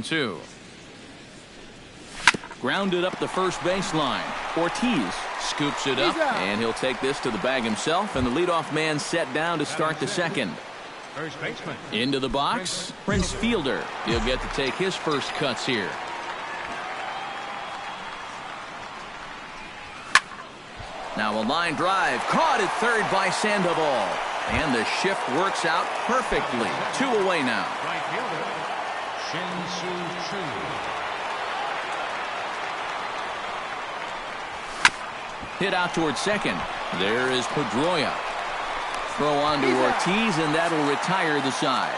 2. Grounded up the first baseline. Ortiz scoops it up, and he'll take this to the bag himself, and the leadoff man set down to start the second. First baseman. Into the box, Prince Fielder. He'll get to take his first cuts here. Now a line drive caught at third by Sandoval, and the shift works out perfectly. 2 away now. Right fielder, Shin-Soo Choo. Hit out towards second. There is Pedroia. Throw on to Ortiz, and that'll retire the side.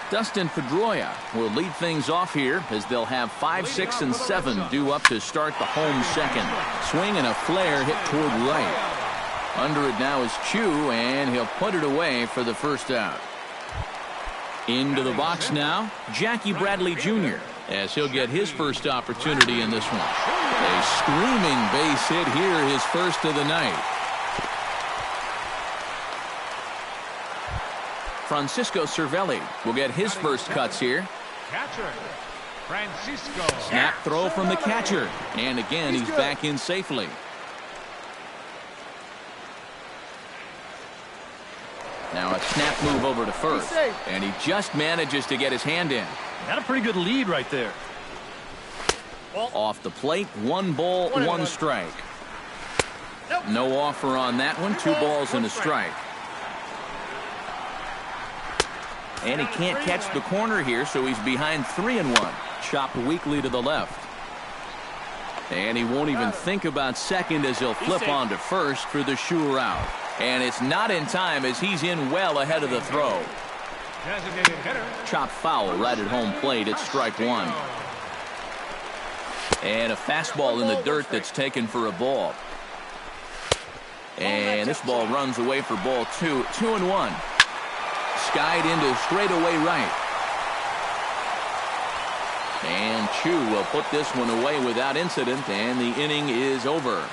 Dustin Pedroia will lead things off here as they'll have 5, 6, and 7 due up to start the home second. Swing and a flare hit toward right. Under it now is Choo, and he'll put it away for the first out. Into the box now, Jackie Bradley Jr., as he'll get his first opportunity in this one. A screaming base hit here, his first of the night. Francisco Cervelli will get his first cuts here. Catcher, Francisco. Snap throw from the catcher, and again he's back in safely. Now a snap move over to first, and he just manages to get his hand in. Got a pretty good lead right there. Off the plate, 1 ball, 1 strike. No offer on that one. 2 balls and a strike. And he can't catch the corner here, so he's behind 3-1. Chopped weakly to the left. And he won't even think about second as he'll flip on to first for the sure out. And it's not in time as he's in well ahead of the throw. Designated hitter. Chopped foul right at home plate. It's strike 1. And a fastball in the dirt that's taken for a ball. And this ball runs away for ball 2. 2-1. Skied into straightaway right. And Choo will put this one away without incident, and the inning is over.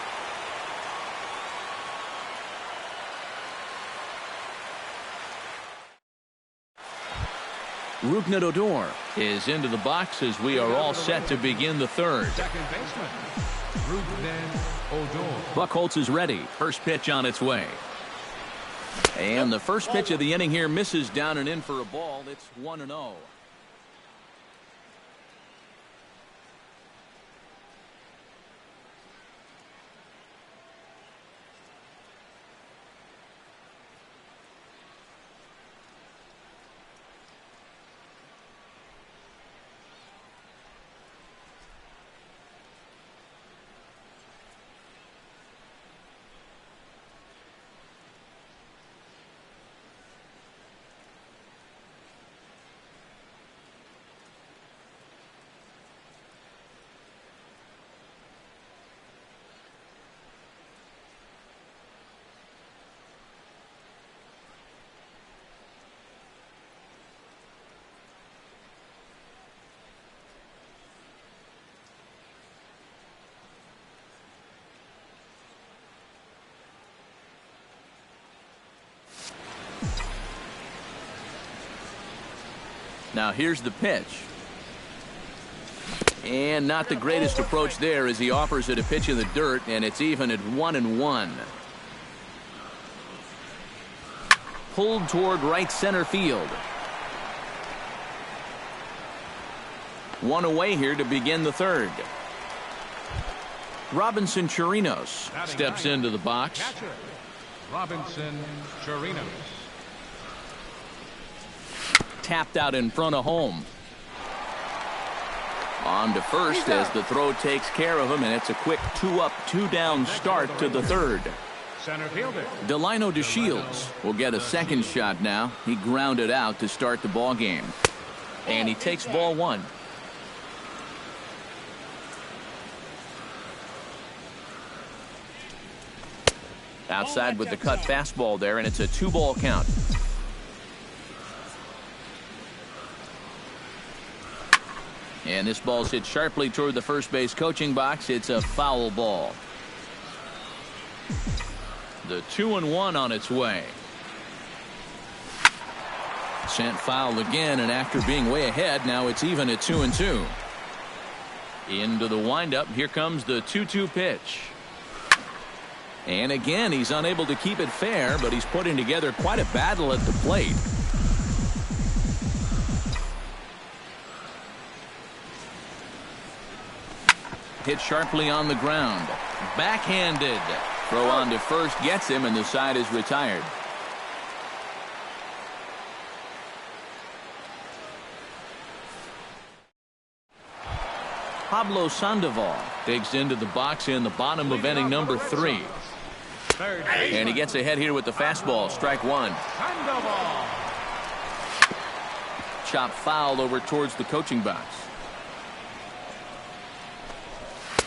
Rougned Odor is into the box as we are all set to begin the third. Second baseman, Rougned Odor. Buchholz is ready. First pitch on its way. And the first pitch of the inning here misses down and in for a ball. It's 1-0. Now here's the pitch. And not the greatest approach there as he offers it a pitch in the dirt, and it's even at 1-1. Pulled toward right center field. 1 away here to begin the third. Robinson Chirinos steps into the box. Catcher, Robinson Chirinos. Tapped out in front of home. On to first as the throw takes care of him, and it's a quick 2-up, 2-down start to the third. Center fielder. Delino DeShields will get a second shot now. He grounded out to start the ball game. And he takes ball 1. Outside with the cut fastball there, and it's a 2-ball count. And this ball's hit sharply toward the first base coaching box. It's a foul ball. The 2-1 on its way. Sent foul again, and after being way ahead, now it's even at 2-2. Into the windup. Here comes the 2-2 pitch. And again, he's unable to keep it fair, but he's putting together quite a battle at the plate. Hit sharply on the ground. Backhanded. Throw on to first gets him, and the side is retired. Pablo Sandoval digs into the box in the bottom of inning number 3. And he gets ahead here with the fastball. Strike one. Chop foul over towards the coaching box.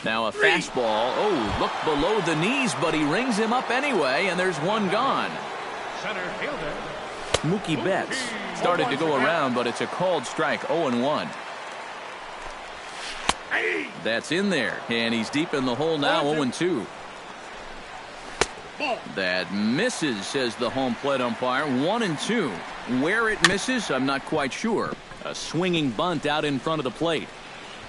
Now a fastball. Oh, look below the knees, but he rings him up anyway, and there's one gone. Center fielder Mookie Betts started to go around, but it's a called strike. 0-1. That's in there, and he's deep in the hole now. 0-2. That misses, says the home plate umpire. 1-2. Where it misses, I'm not quite sure. A swinging bunt out in front of the plate.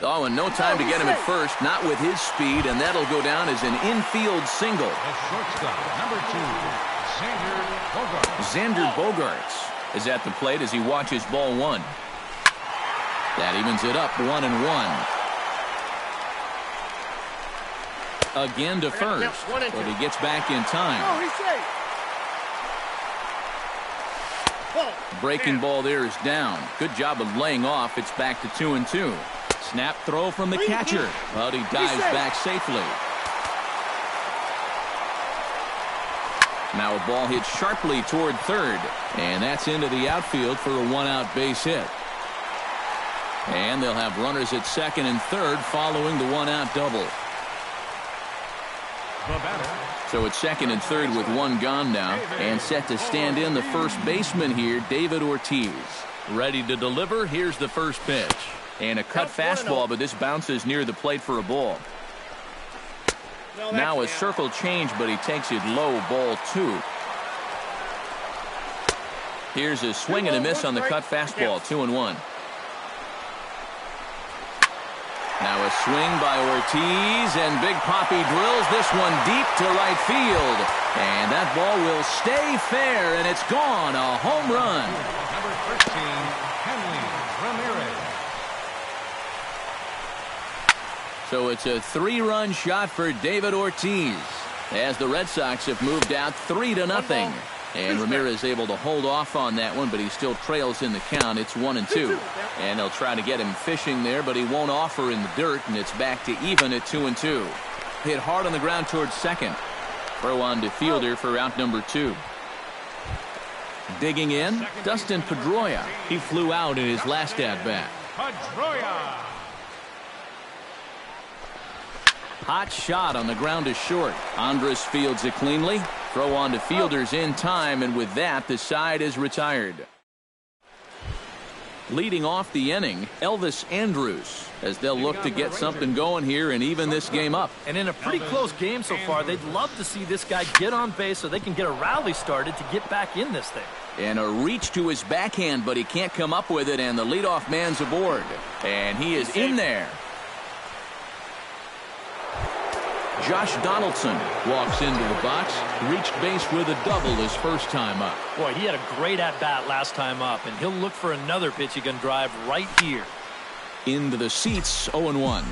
Oh, and no time to get him at first, not with his speed, and that'll go down as an infield single. The shortstop, number 2, Xander Bogaerts is at the plate as he watches ball one. That evens it up, 1-1. Again to first, but he gets back in time. Breaking ball there is down. Good job of laying off. It's back to 2-2. Snap throw from the catcher, but he dives back safely. Now a ball hit sharply toward third, and that's into the outfield for a one-out base hit. And they'll have runners at second and third following the one-out double. So it's second and third with one gone now, and set to stand in the first baseman here, David Ortiz. Ready to deliver. Here's the first pitch. And a cut fastball, but this bounces near the plate for a ball. Now a circle change, but he takes it low, ball 2. Here's a swing and a miss on the cut fastball, 2-1. Now a swing by Ortiz, and Big Papi drills this one deep to right field. And that ball will stay fair, and it's gone. A home run. Number 13, Henley Ramirez. So it's a 3-run shot for David Ortiz as the Red Sox have moved out 3-0. And Ramirez able to hold off on that one, but he still trails in the count. It's 1-2. And they'll try to get him fishing there, but he won't offer in the dirt, and it's back to even at 2-2. Hit hard on the ground towards second. Throw on to fielder for out number 2. Digging in, Dustin Pedroia. He flew out in his last at-bat. Pedroia. Hot shot on the ground is short. Andrus fields it cleanly. Throw on to fielders in time, and with that, the side is retired. Leading off the inning, Elvis Andrus, as they'll look to get something going here and even this game up. And in a pretty close game so far, they'd love to see this guy get on base so they can get a rally started to get back in this thing. And a reach to his backhand, but he can't come up with it, and the leadoff man's aboard. And he is in there. Josh Donaldson walks into the box, reached base with a double his first time up. Boy, he had a great at-bat last time up, and he'll look for another pitch he can drive right here. Into the seats, 0-1.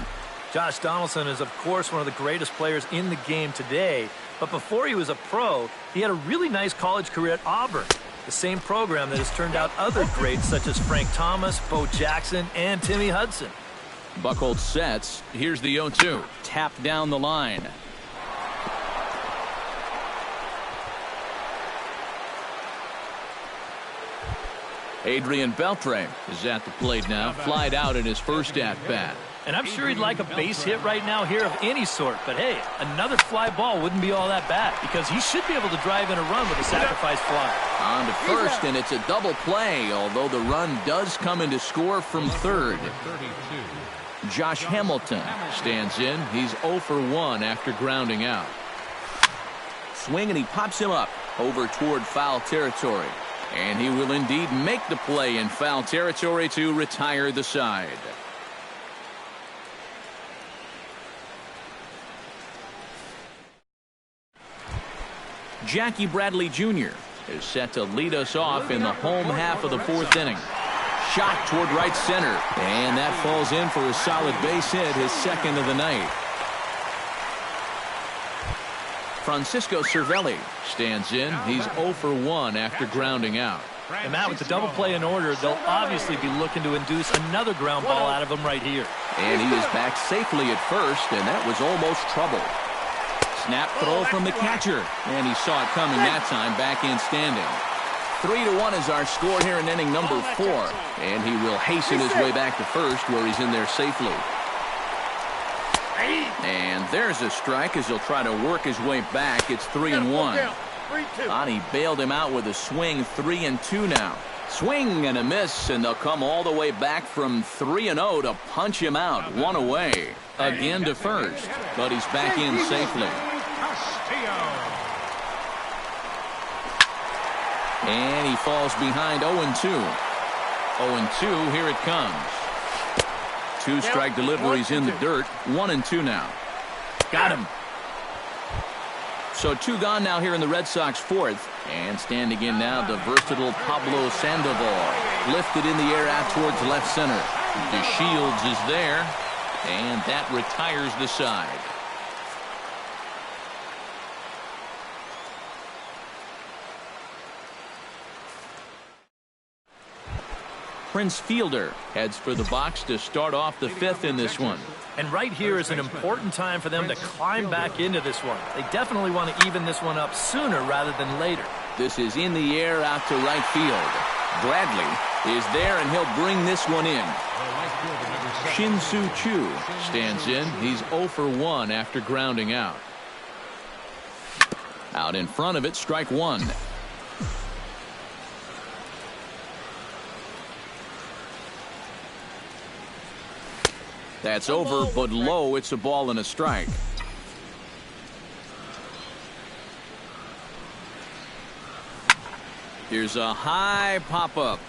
Josh Donaldson is, of course, one of the greatest players in the game today, but before he was a pro, he had a really nice college career at Auburn, the same program that has turned out other greats such as Frank Thomas, Bo Jackson, and Timmy Hudson. Buchholz sets. Here's the 0-2. Tap down the line. Adrian Beltre is at the plate now. Flied out in his first at-bat. And I'm sure he'd like a base hit right now here of any sort. But, hey, another fly ball wouldn't be all that bad because he should be able to drive in a run with a sacrifice fly. On to first, and it's a double play, although the run does come in to score from third. Josh Hamilton stands in. He's 0 for 1 after grounding out. Swing, and he pops him up over toward foul territory. And he will indeed make the play in foul territory to retire the side. Jackie Bradley Jr. is set to lead us off in the home half of the fourth inning. Shot toward right center, and that falls in for a solid base hit, his second of the night. Francisco Cervelli stands in. He's 0 for 1 after grounding out. And Matt, with the double play in order, they'll obviously be looking to induce another ground ball out of him right here. And he is back safely at first, and that was almost trouble. Snap throw from the catcher, and he saw it coming that time, back in standing. 3-1 is our score here in inning number 4, and he will hasten his way back to first, where he's in there safely. And there's a strike as he'll try to work his way back. It's 3-1. He bailed him out with a swing. 3-2 now. Swing and a miss, and they'll come all the way back from 3-0 to punch him out. One away. Again to first, but he's back in safely. And he falls behind 0-2. 0-2, here it comes. 2 strike deliveries in the dirt. 1-2 now. Got him. So 2 gone now here in the Red Sox fourth. And standing in now, the versatile Pablo Sandoval. Lifted in the air out towards left center. DeShields is there. And that retires the side. Prince Fielder heads for the box to start off the 5th in this one. And right here is an important time for them to climb back into this one. They definitely want to even this one up sooner rather than later. This is in the air out to right field. Bradley is there, and he'll bring this one in. Shin-Soo Choo stands in. He's 0 for 1 after grounding out. Out in front of it, strike 1. That's over, but low. It's a ball and a strike. Here's a high pop-up.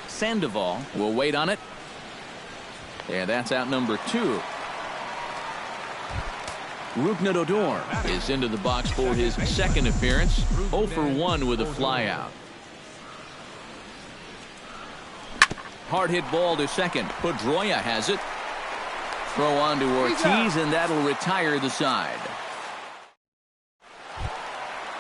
Sandoval will wait on it. And that's out number 2. Rougned Odor is into the box for his second appearance. 0 for 1 with a flyout. Hard hit ball to second. Pedroia has it. Throw on to Ortiz, and that'll retire the side.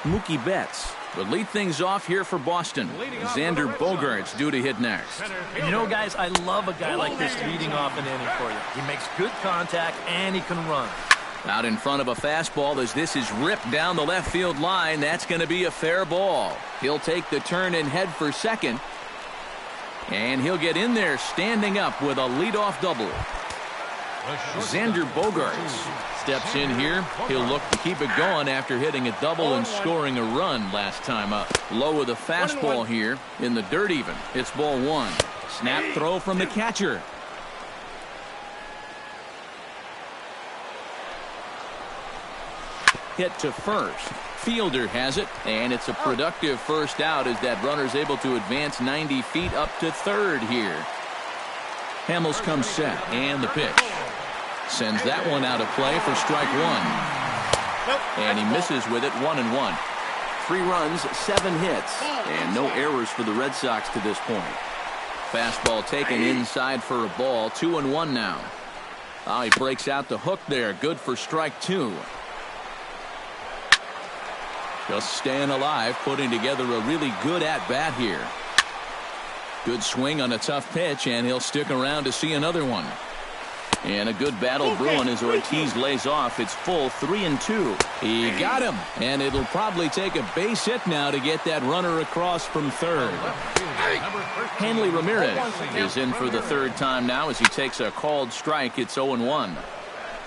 Mookie Betts will lead things off here for Boston. Xander Bogaerts due to hit next. And you know, guys, I love a guy like this leading off an inning for you. He makes good contact, and he can run. Out in front of a fastball as this is ripped down the left field line. That's going to be a fair ball. He'll take the turn and head for second. And he'll get in there standing up with a leadoff double. Xander Bogaerts steps in here. He'll look to keep it going after hitting a double and scoring a run last time up. Low with a fastball here in the dirt even. It's ball 1. Snap throw from the catcher. Hit to first. Fielder has it, and it's a productive first out as that runner's able to advance 90 feet up to third here. Hamels comes set, and the pitch. Sends that one out of play for strike 1. And he misses with it. 1-1. 3 runs, 7 hits, and no errors for the Red Sox to this point. Fastball taken inside for a ball. 2-1 now. He breaks out the hook there. Good for strike 2. Just staying alive, putting together a really good at-bat here. Good swing on a tough pitch, and he'll stick around to see another one. And a good battle brewing as Ortiz lays off. It's full 3-2. He got him, and it'll probably take a base hit now to get that runner across from third. Hanley Ramirez is in for the 3rd time now as he takes a called strike. It's 0-1.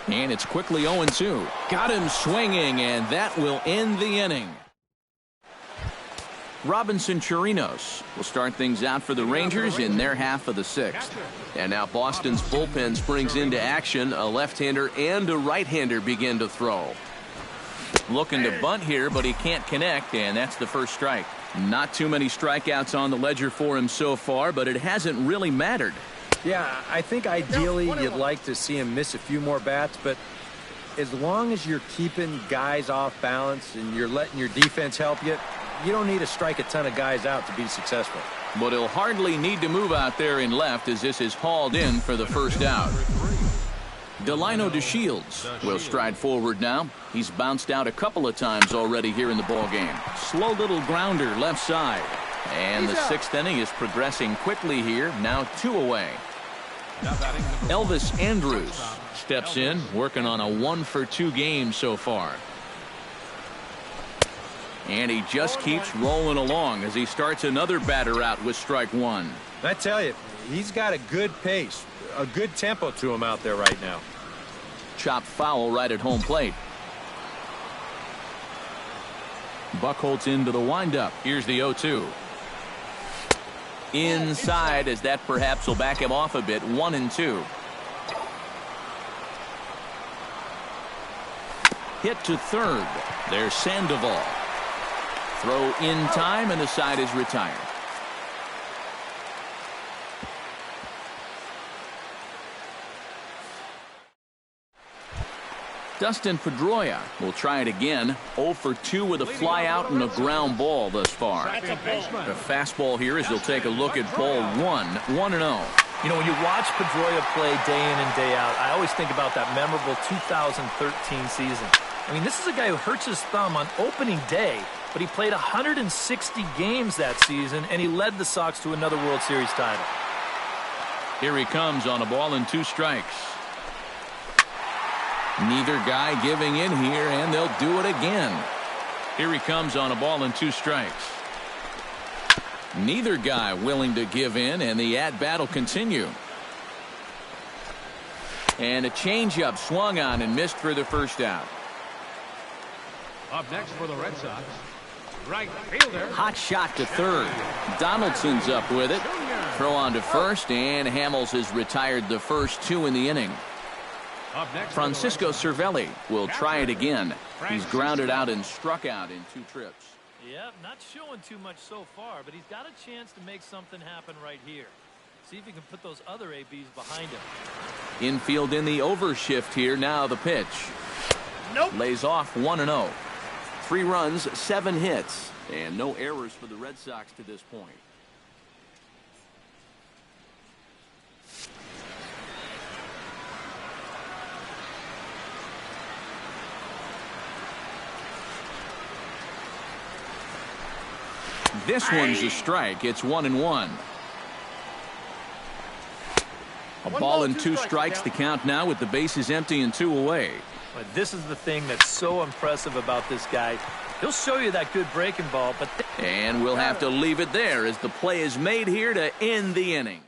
And it's quickly 0-2. Got him swinging, and that will end the inning. Robinson Chirinos will start things out for the Rangers in their half of the 6th. And now Boston's bullpen springs into action. A left-hander and a right-hander begin to throw. Looking to bunt here, but he can't connect, and that's the first strike. Not too many strikeouts on the ledger for him so far, but it hasn't really mattered. Yeah, I think ideally you'd like to see him miss a few more bats, but as long as you're keeping guys off balance and you're letting your defense help you, you don't need to strike a ton of guys out to be successful. But he'll hardly need to move out there in left as this is hauled in for the first out. Delino DeShields will stride forward now. He's bounced out a couple of times already here in the ballgame. Slow little grounder left side. And the sixth inning is progressing quickly here. Now 2 away. Elvis Andrus steps in, working on a 1-for-2 game so far. And he just keeps rolling along as he starts another batter out with strike 1. I tell you, he's got a good pace, a good tempo to him out there right now. Chopped foul right at home plate. Buchholz into the windup. Here's the 0-2. Inside, as that perhaps will back him off a bit. 1-2. Hit to third. There's Sandoval. Throw in time, and the side is retired. Dustin Pedroia will try it again. 0-for-2 with a fly out and a ground ball thus far. The fastball here as he'll take a look at ball 1. 1-0. You know, when you watch Pedroia play day in and day out, I always think about that memorable 2013 season. I mean, this is a guy who hurts his thumb on opening day, but he played 160 games that season, and he led the Sox to another World Series title. Here he comes on a ball and 2 strikes. Neither guy giving in here, and they'll do it again. Here he comes on a ball and 2 strikes. Neither guy willing to give in, and the at-bat will continue. And a changeup swung on and missed for the first out. Up next for the Red Sox, right fielder. Hot shot to third. Donaldson's up with it. Throw on to first, and Hamels has retired the first 2 in the inning. Francisco Cervelli will try it again. He's grounded out and struck out in 2 trips. Yeah, not showing too much so far, but he's got a chance to make something happen right here. See if he can put those other ABs behind him. Infield in the overshift here. Now the pitch. Nope. Lays off 1-0. 3 runs, 7 hits, and no errors for the Red Sox to this point. This one's a strike. It's 1-1. A ball and 2 strikes to count now with the bases empty and 2 away. But this is the thing that's so impressive about this guy. He'll show you that good breaking ball, but... And we'll have to leave it there as the play is made here to end the inning.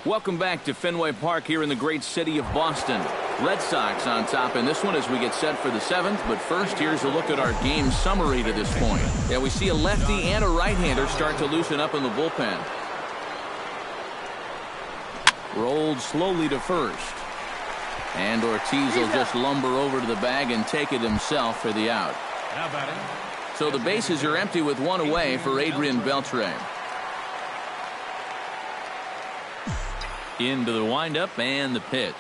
Welcome back to Fenway Park here in the great city of Boston. Red Sox on top in this one as we get set for the 7th. But first, here's a look at our game summary to this point. Yeah, we see a lefty and a right-hander start to loosen up in the bullpen. Rolled slowly to first. And Ortiz will just lumber over to the bag and take it himself for the out. So the bases are empty with 1 away for Adrian Beltre. Into the windup and the pitch.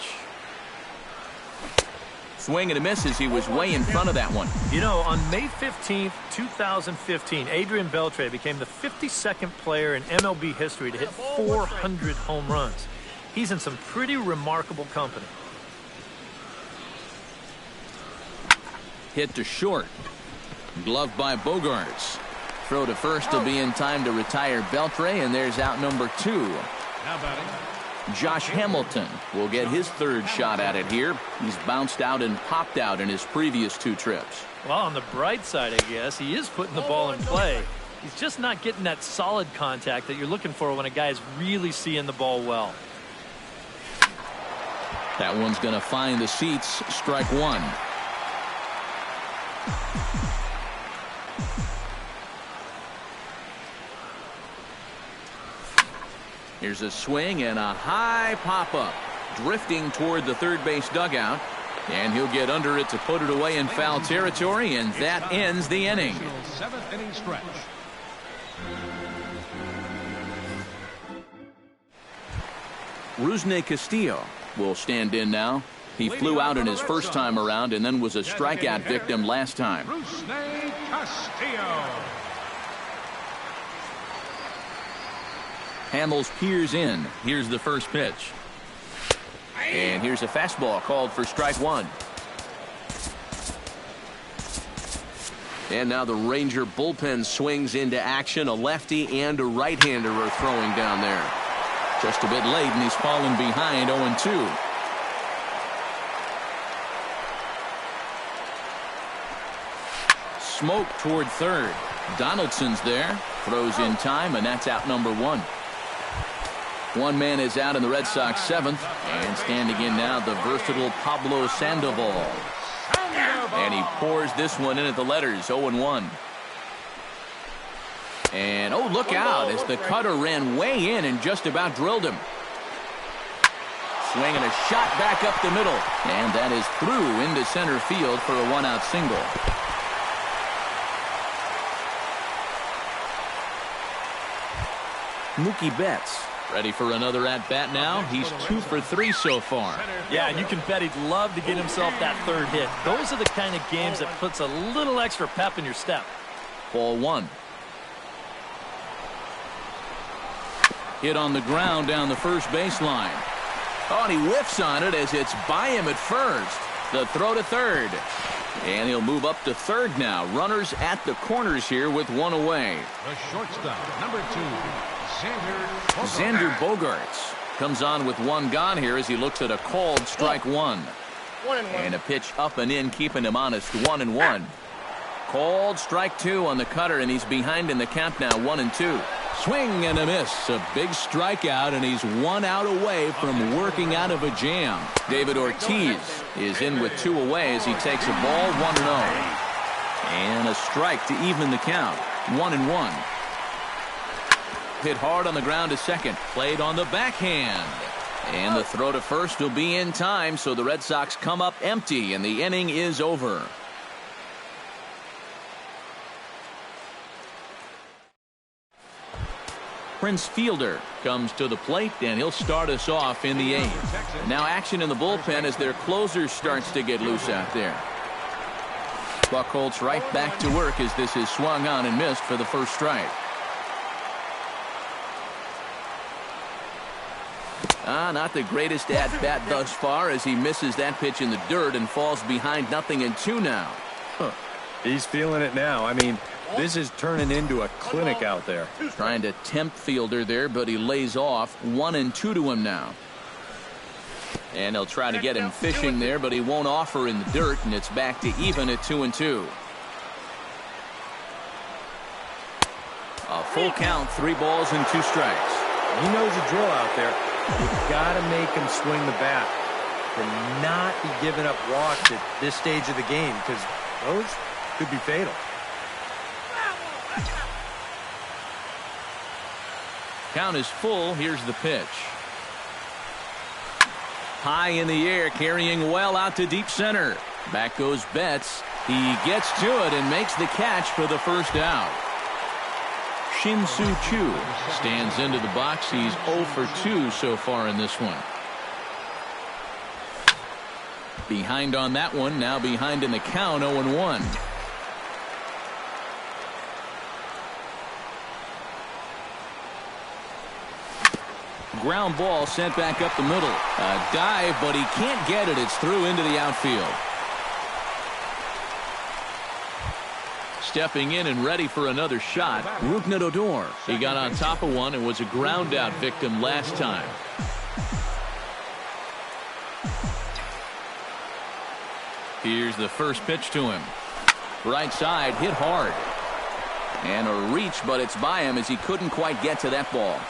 Swing and a miss as he was way in front of that one. You know, on May 15th, 2015, Adrian Beltre became the 52nd player in MLB history to hit 400 home runs. He's in some pretty remarkable company. Hit to short. Glove by Bogaerts. Throw to first will be in time to retire Beltre, and there's out number 2. Now batting, Josh Hamilton will get his 3rd shot at it here. He's bounced out and popped out in his previous 2 trips. Well, on the bright side, I guess, he is putting the ball in play. He's just not getting that solid contact that you're looking for when a guy's really seeing the ball well. That one's going to find the seats. Strike 1. Here's a swing and a high pop-up. Drifting toward the third base dugout. And he'll get under it to put it away in foul territory, and that ends the inning. Seventh inning stretch. Rusney Castillo will stand in now. He flew out in his first time around and then was a strikeout victim last time. Rusney Castillo. Hamels peers in. Here's the first pitch. And here's a fastball called for strike one. And now the Ranger bullpen swings into action. A lefty and a right-hander are throwing down there. Just a bit late, and he's fallen behind 0-2. Smoke toward third. Donaldson's there. Throws in time, and that's out number one. One man is out in the Red Sox seventh. And standing in now, the versatile Pablo Sandoval. And he pours this one in at the letters, 0-1. And, oh, look out as the cutter ran way in and just about drilled him. Swinging a shot back up the middle. And that is through into center field for a one-out single. Mookie Betts ready for another at-bat now. He's 2 for 3 so far. Yeah, and you can bet he'd love to get himself that third hit. Those are the kind of games that puts a little extra pep in your step. Ball one. Hit on the ground down the first baseline. Oh, and he whiffs on it as it's by him at first. The throw to third. And he'll move up to third now. Runners at the corners here with one away. The shortstop, number 2, Xander Bogaerts comes on with one gone here as he looks at a called strike one. And a pitch up and in, keeping him honest, 1-1. Called strike two on the cutter, and he's behind in the count now, 1-2. Swing and a miss. A big strikeout, and he's 1 out away from working out of a jam. David Ortiz is in with 2 away as he takes a ball, 1-0. And a strike to even the count, 1-1. Hit hard on the ground to second. Played on the backhand. And the throw to first will be in time, so the Red Sox come up empty, and the inning is over. Prince Fielder comes to the plate, and he'll start us off in the 8th. Now action in the bullpen as their closer starts to get loose out there. Buchholz right back to work as this is swung on and missed for the first strike. Not the greatest at-bat thus far as he misses that pitch in the dirt and falls behind 0-2 now. He's feeling it now. I mean, this is turning into a clinic out there. Trying to tempt Fielder there, but he lays off. 1-2 to him now. And he'll try to get him fishing there, but he won't offer in the dirt, and it's back to even at 2-2. A full count, 3 balls and 2 strikes. He knows the drill out there. You've got to make him swing the bat and not be giving up walks at this stage of the game, because those could be fatal. Count is full. Here's the pitch. High in the air, carrying well out to deep center. Back goes Betts. He gets to it and makes the catch for the first out. Shin-Soo Choo stands into the box. He's 0 for 2 so far in this one. Behind on that one. Now behind in the count, 0-1. Ground ball sent back up the middle. A dive, but he can't get it. It's through into the outfield. Stepping in and ready for another shot, Rougned Odor. He got on top of one and was a ground out victim last time. Here's the first pitch to him. Right side, hit hard. And a reach, but it's by him as he couldn't quite get to that ball.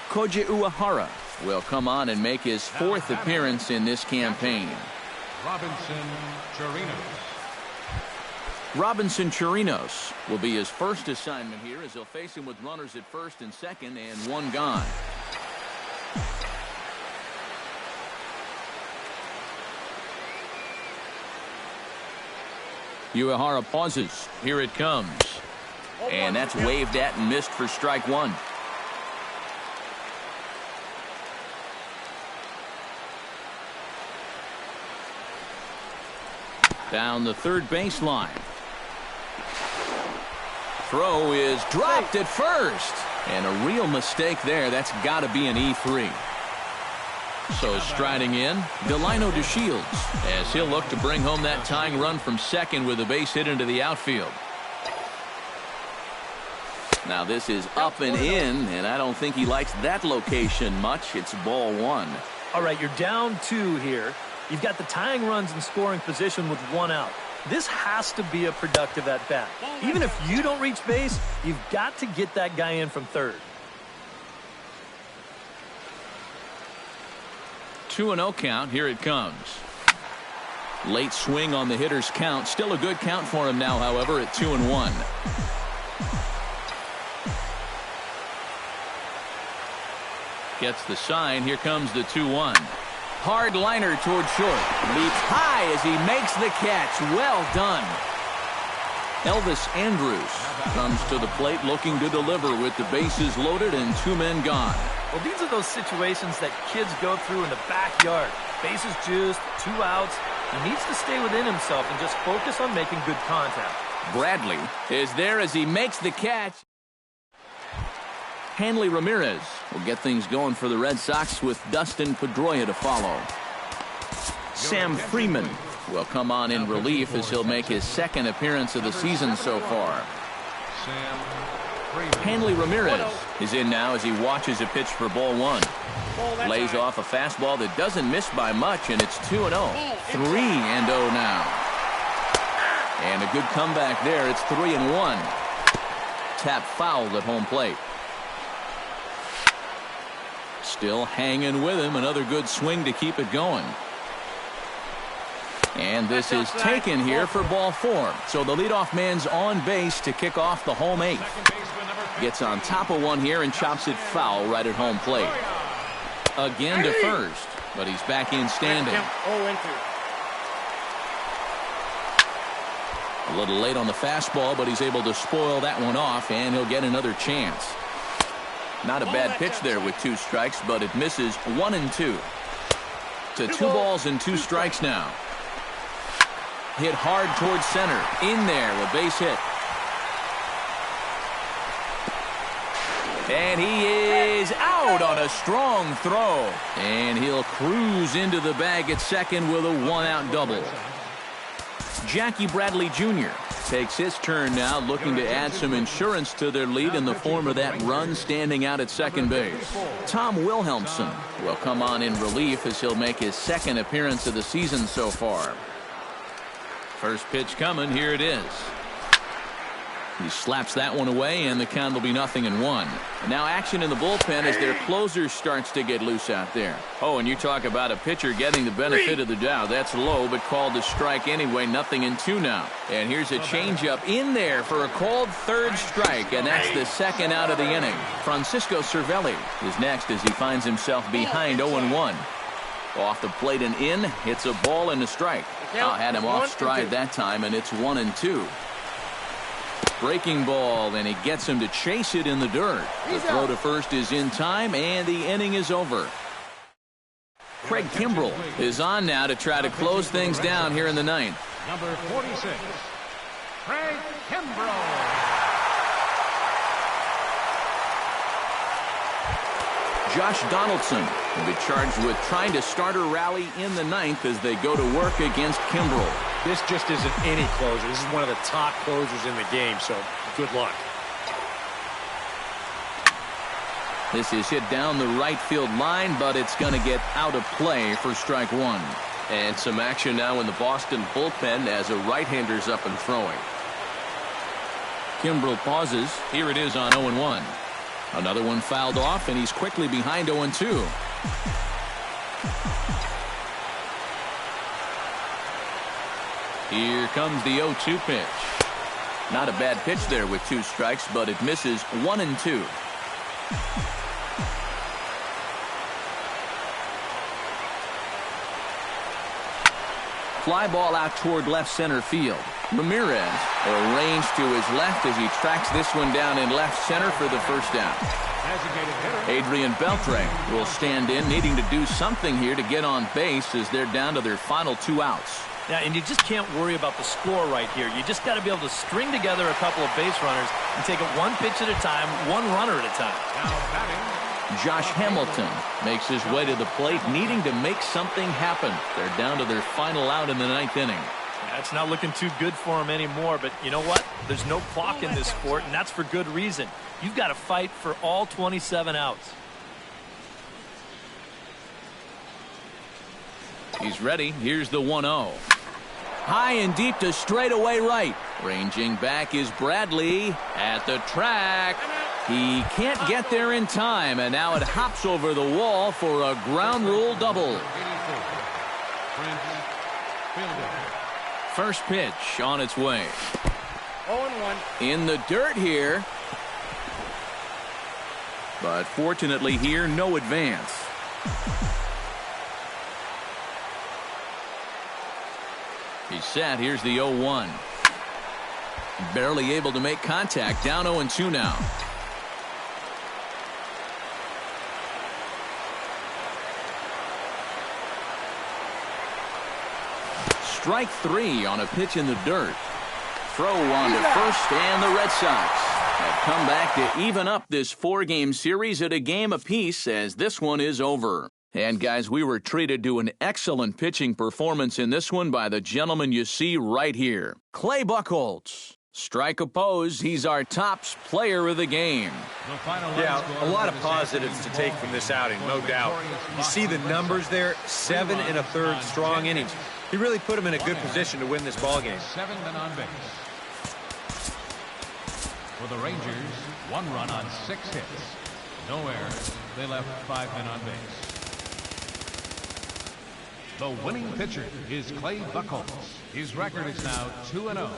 Koji Uehara will come on and make his 4th appearance in this campaign. Robinson Chirinos will be his first assignment here as he'll face him with runners at first and second and 1 gone. Uehara pauses. Here it comes. And that's waved at and missed for strike one. Down the third baseline. Throw is dropped at first. And a real mistake there. That's got to be an E3. So striding in, Delino DeShields, as he'll look to bring home that tying run from second with a base hit into the outfield. Now this is up and in, and I don't think he likes that location much. It's ball one. All right, you're down 2 here. You've got the tying runs in scoring position with 1 out. This has to be a productive at-bat. Even if you don't reach base, you've got to get that guy in from third. 2-0 count. Here it comes. Late swing on the hitter's count. Still a good count for him now, however, at 2-1. Gets the sign. Here comes the 2-1. Hard liner toward short. Leaps high as he makes the catch. Well done. Elvis Andrus comes to the plate looking to deliver with the bases loaded and 2 men gone. Well, these are those situations that kids go through in the backyard. Bases juiced, 2 outs. He needs to stay within himself and just focus on making good contact. Bradley is there as he makes the catch. Hanley Ramirez will get things going for the Red Sox with Dustin Pedroia to follow. Sam Freeman will come on in relief as he'll make his 2nd appearance of the season so far. Hanley Ramirez is in now as he watches a pitch for ball 1. Lays off a fastball that doesn't miss by much, and it's 2-0. 3-0 now. And a good comeback there. It's 3-1. Tap fouled at home plate. Still hanging with him. Another good swing to keep it going. And this is taken here for ball 4. So the leadoff man's on base to kick off the home 8th. Gets on top of one here and chops it foul right at home plate. Again to first, but he's back in standing. A little late on the fastball, but he's able to spoil that one off, and he'll get another chance. Not a bad pitch there with 2 strikes, but it misses 1-2. To 2 balls and 2 strikes now. Hit hard towards center. In there, a base hit. And he is out on a strong throw. And he'll cruise into the bag at second with a 1-out double. Jackie Bradley Jr. takes his turn now, looking to add some insurance to their lead in the form of that run standing out at second base. Tom Wilhelmsen will come on in relief as he'll make his 2nd appearance of the season so far. First pitch coming. Here it is. He slaps that one away, and the count will be 0-1. And now action in the bullpen as their closer starts to get loose out there. Oh, and you talk about a pitcher getting the benefit of the doubt. That's low, but called to strike anyway. 0-2 now. And here's a changeup in there for a called 3rd strike, and that's the 2nd out of the inning. Francisco Cervelli is next as he finds himself behind 0-1. Off the plate and in, hits a ball and a strike. Had him off stride that time, and it's 1-2. Breaking ball, and he gets him to chase it in the dirt. The throw to first is in time, and the inning is over. Craig Kimbrell is on now to try to close things down here in the 9th. Number 46, Craig Kimbrell. Josh Donaldson will be charged with trying to start a rally in the 9th as they go to work against Kimbrell. This just isn't any closer. This is one of the top closers in the game, so good luck. This is hit down the right field line, but it's going to get out of play for strike 1. And some action now in the Boston bullpen as a right-hander's up and throwing. Kimbrell pauses. Here it is on 0-1. Another one fouled off, and he's quickly behind 0-2. Here comes the 0-2 pitch. Not a bad pitch there with 2 strikes, but it misses 1-2. Fly ball out toward left center field. Ramirez arranged to his left as he tracks this one down in left center for the first down. Adrian Beltre will stand in, needing to do something here to get on base as they're down to their final 2 outs. Yeah, and you just can't worry about the score right here. You just got to be able to string together a couple of base runners and take it one pitch at a time, one runner at a time. Josh Hamilton makes his way to the plate, needing to make something happen. They're down to their final out in the 9th inning. Yeah, it's not looking too good for him anymore, but you know what? There's no clock in this sport, and that's for good reason. You've got to fight for all 27 outs. He's ready. Here's the 1-0. High and deep to straightaway right. Ranging back is Bradley at the track. He can't get there in time, and now it hops over the wall for a ground rule double. First pitch on its way. 0-1. In the dirt here. But fortunately here, no advance. He's set. Here's the 0-1. Barely able to make contact. Down 0-2 now. Strike 3 on a pitch in the dirt. Throw on to first, and the Red Sox have come back to even up this 4-game series at a game apiece as this one is over. And guys, we were treated to an excellent pitching performance in this one by the gentleman you see right here, Clay Buchholz. Strike opposed, he's our tops player of the game. Yeah, a lot of positives to take from this outing, no doubt. You see the numbers there, 7 1/3 strong innings. He really put him in a good position to win this ball game. 7 men on base. For the Rangers, 1 run on 6 hits. No errors. They left 5 men on base. The winning pitcher is Clay Buchholz. His record is now 2-0.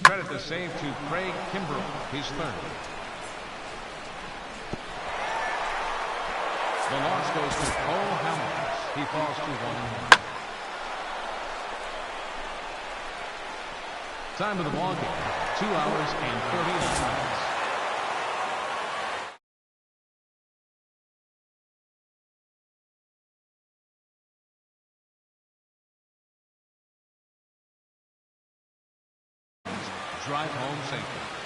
Credit the save to Craig Kimbrell, his 3rd. The loss goes to Cole Hamels. He falls to 1-1. Time of the ball game, 2 hours and 39 minutes. Drive home safely.